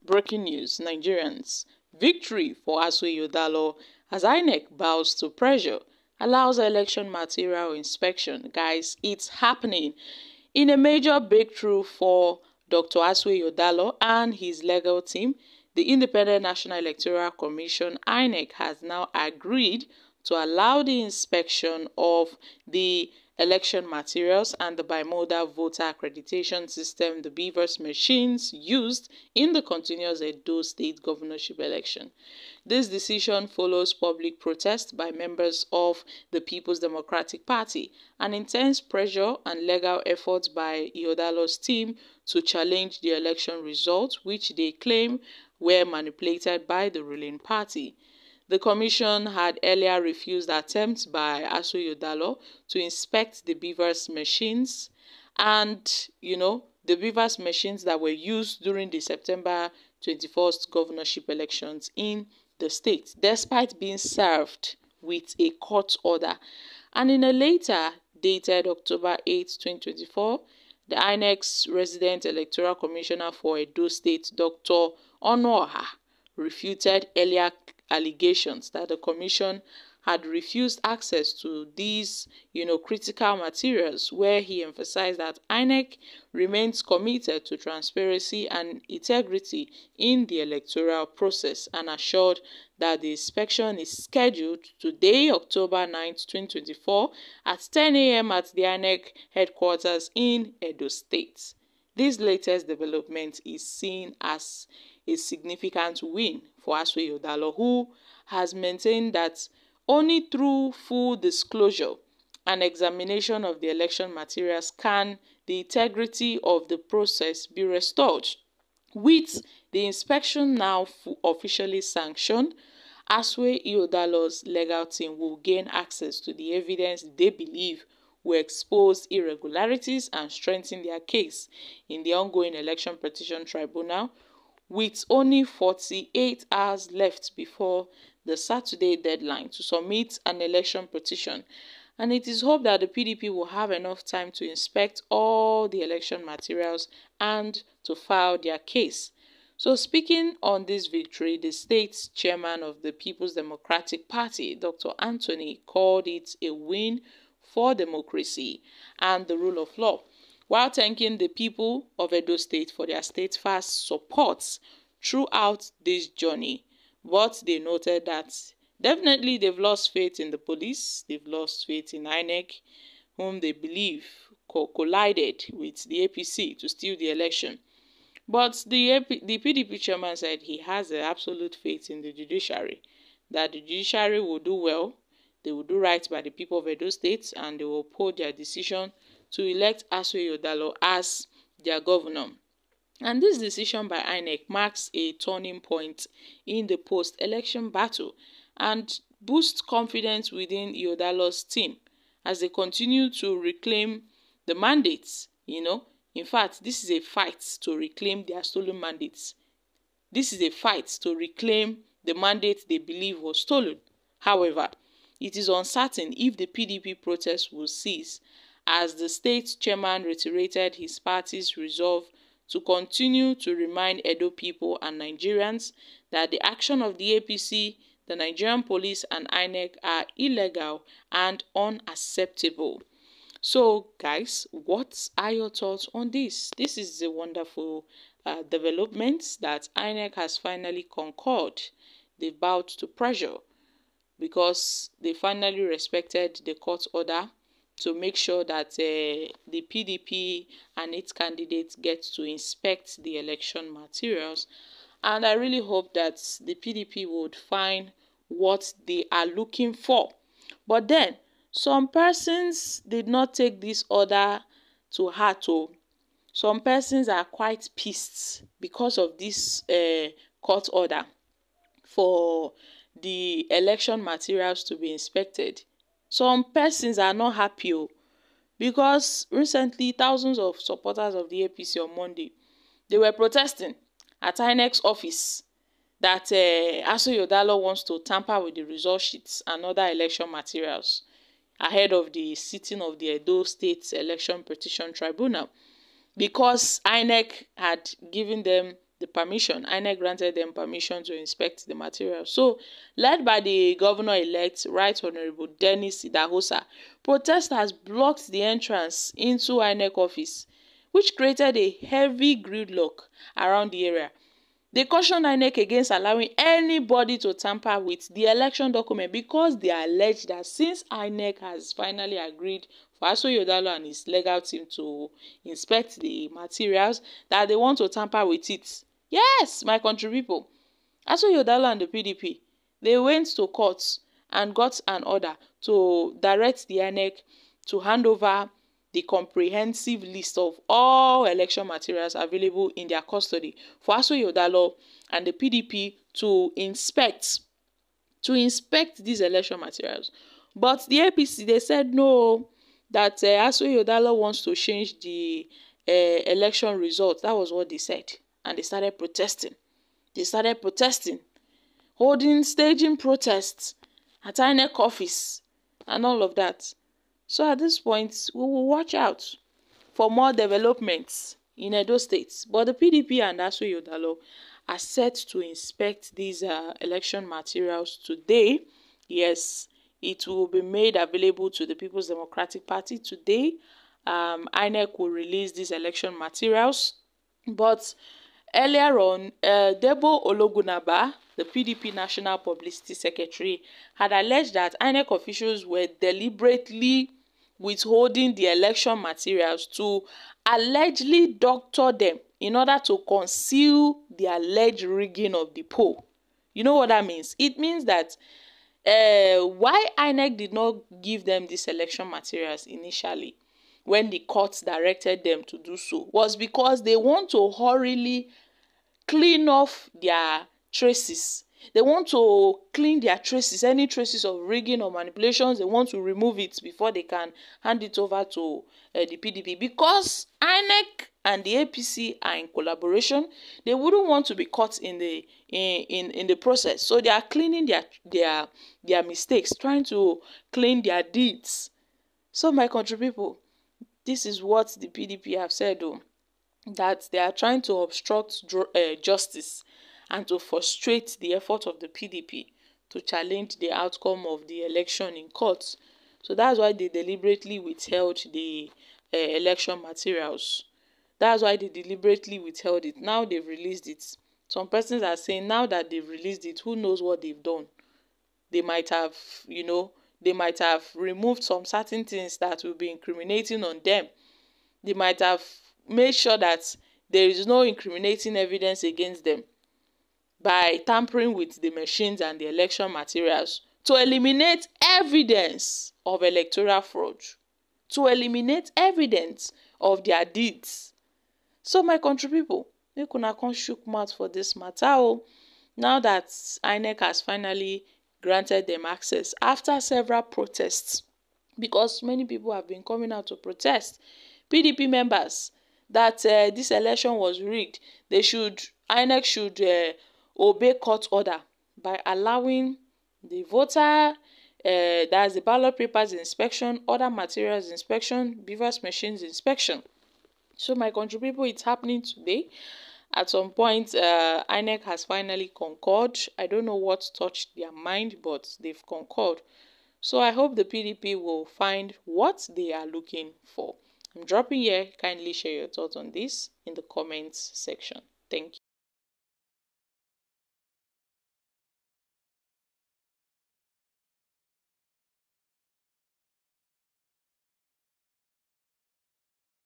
Breaking news, Nigerians. Victory for Ighodalo as INEC bows to pressure, allows election material inspection. Guys, it's happening. In a major breakthrough for Dr. Ighodalo and his legal team, the Independent National Electoral Commission (INEC) has now agreed to allow the inspection of the election materials and the bimodal voter accreditation system, the BVAS machines used in the continuous Edo State governorship election. This decision follows public protest by members of the People's Democratic Party and intense pressure and legal efforts by Ighodalo's team to challenge the election results, which they claim were manipulated by the ruling party. The commission had earlier refused attempts by Ighodalo to inspect the BVAS machines and, the BVAS machines that were used during the September 21st governorship elections in the state, despite being served with a court order. And in a letter dated October 8, 2024, the INEC's resident electoral commissioner for Edo State, Dr. Onuoha, refuted earlier allegations that the commission had refused access to these, critical materials, where he emphasized that INEC remains committed to transparency and integrity in the electoral process and assured that the inspection is scheduled today, October 9, 2024, at 10 a.m. at the INEC headquarters in Edo State. This latest development is seen as a significant win for Ighodalo, who has maintained that only through full disclosure and examination of the election materials can the integrity of the process be restored. With the inspection now officially sanctioned, Ighodalo's legal team will gain access to the evidence they believe will expose irregularities and strengthen their case in the ongoing election petition tribunal, with only 48 hours left before the Saturday deadline to submit an election petition. And it is hoped that the PDP will have enough time to inspect all the election materials and to file their case. So speaking on this victory, the state's chairman of the People's Democratic Party, Dr. Anthony, called it a win for democracy and the rule of law, while thanking the people of Edo State for their steadfast support throughout this journey. But they noted that definitely they've lost faith in the police, they've lost faith in INEC, whom they believe collided with the APC to steal the election. But the PDP chairman said he has absolute faith in the judiciary, that the judiciary will do well, they will do right by the people of Edo State, and they will uphold their decision to elect Ighodalo as their governor. And this decision by INEC marks a turning point in the post-election battle and boosts confidence within Ighodalo's team as they continue to reclaim the mandates. In fact, this is a fight to reclaim their stolen mandates. This is a fight to reclaim the mandate they believe was stolen. However, it is uncertain if the PDP protest will cease, as the state chairman reiterated his party's resolve to continue to remind Edo people and Nigerians that the action of the APC, the Nigerian police and INEC are illegal and unacceptable. So guys, what are your thoughts on this? This is a wonderful development that INEC has finally concurred. They bowed to pressure because they finally respected the court order to make sure that the PDP and its candidates get to inspect the election materials. And I really hope that the PDP would find what they are looking for. But then, some persons did not take this order to heart. Some persons are quite pissed because of this court order for the election materials to be inspected. Some persons are not happy because recently thousands of supporters of the APC on Monday, they were protesting at INEC's office that Ighodalo wants to tamper with the result sheets and other election materials ahead of the sitting of the Edo State Election Petition Tribunal, because INEC had given them the permission. INEC granted them permission to inspect the material. So, led by the governor-elect, Right Honorable Dennis Idahosa, protesters blocked the entrance into INEC office, which created a heavy gridlock around the area. They cautioned INEC against allowing anybody to tamper with the election document because they allege that since INEC has finally agreed for Ighodalo and his legal team to inspect the materials, that they want to tamper with it. Yes, my country people. Ighodalo and the PDP, they went to court and got an order to direct the INEC to hand over the comprehensive list of all election materials available in their custody for Ighodalo and the PDP to inspect these election materials. But the APC, they said no, that Ighodalo wants to change the election result. That was what they said. And they started protesting. Staging protests at INEC office and all of that. So at this point, we will watch out for more developments in Edo State. But the PDP and Ighodalo are set to inspect these election materials today. Yes, it will be made available to the People's Democratic Party today. INEC will release these election materials. But earlier on, Debo Ologunaba, the PDP National Publicity Secretary, had alleged that INEC officials were deliberately withholding the election materials to allegedly doctor them in order to conceal the alleged rigging of the poll. You know what that means? It means that why INEC did not give them these election materials initially when the courts directed them to do so was because they want to hurriedly clean off their traces. They want to clean their traces, any traces of rigging or manipulations. They want to remove it before they can hand it over to the PDP. Because INEC and the APC are in collaboration, they wouldn't want to be caught in the process. So they are cleaning their mistakes, trying to clean their deeds. So my country people, this is what the PDP have said, though, that they are trying to obstruct justice and to frustrate the effort of the PDP to challenge the outcome of the election in court. So that's why they deliberately withheld the election materials. That's why they deliberately withheld it. Now they've released it. Some persons are saying now that they've released it, who knows what they've done? They might have, they might have removed some certain things that will be incriminating on them. They might have made sure that there is no incriminating evidence against them by tampering with the machines and the election materials to eliminate evidence of electoral fraud, to eliminate evidence of their deeds. So my country people, make una come shook mouth for this matter. Now that INEC has finally granted them access after several protests, because many people have been coming out to protest. PDP members that this election was rigged, INEC should obey court order by allowing the voter, that's the ballot papers inspection, other materials inspection, beavers machines inspection. So my country people, it's happening today. At some point, INEC has finally concurred. I don't know what touched their mind, but they've concurred. So I hope the PDP will find what they are looking for. I'm dropping here. Kindly share your thoughts on this in the comments section. Thank you.